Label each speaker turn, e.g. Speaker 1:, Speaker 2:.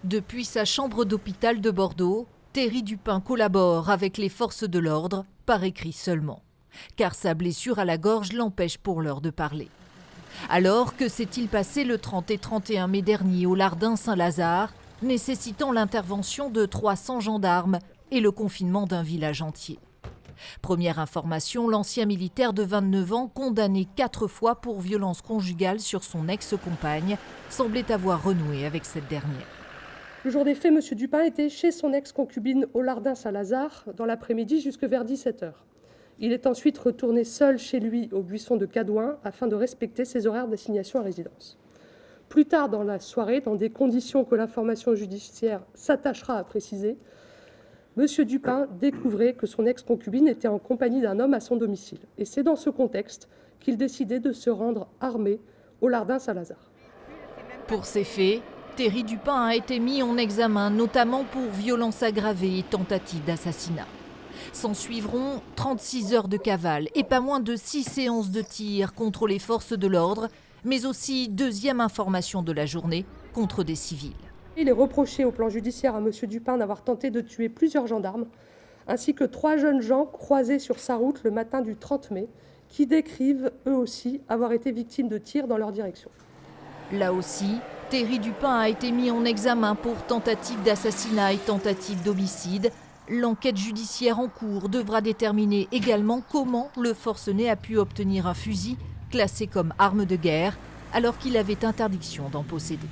Speaker 1: Depuis sa chambre d'hôpital de Bordeaux, Thierry Dupin collabore avec les forces de l'ordre, par écrit seulement, car sa blessure à la gorge l'empêche pour l'heure de parler. Alors, que s'est-il passé le 30 et 31 mai dernier au Lardin Saint-Lazare, nécessitant l'intervention de 300 gendarmes et le confinement d'un village entier? Première information, l'ancien militaire de 29 ans, condamné 4 fois pour violence conjugale sur son ex-compagne, semblait avoir renoué avec cette dernière.
Speaker 2: Le jour des faits, M. Dupin était chez son ex-concubine au Lardin Saint-Lazare dans l'après-midi jusque vers 17 h. Il est ensuite retourné seul chez lui au buisson de Cadouin afin de respecter ses horaires d'assignation à résidence. Plus tard dans la soirée, dans des conditions que l'information judiciaire s'attachera à préciser, M. Dupin découvrait que son ex-concubine était en compagnie d'un homme à son domicile. Et c'est dans ce contexte qu'il décidait de se rendre armé au Lardin Saint-Lazare.
Speaker 1: Pour ces faits, Thierry Dupin a été mis en examen, notamment pour violence aggravée et tentative d'assassinat. S'en suivront 36 heures de cavale et pas moins de 6 séances de tir contre les forces de l'ordre, mais aussi deuxième information de la journée, contre des civils.
Speaker 2: Il est reproché au plan judiciaire à M. Dupin d'avoir tenté de tuer plusieurs gendarmes, ainsi que 3 jeunes gens croisés sur sa route le matin du 30 mai, qui décrivent eux aussi avoir été victimes de tirs dans leur direction.
Speaker 1: Là aussi, Thierry Dupin a été mis en examen pour tentative d'assassinat et tentative d'homicide. L'enquête judiciaire en cours devra déterminer également comment le forcené a pu obtenir un fusil classé comme arme de guerre alors qu'il avait interdiction d'en posséder.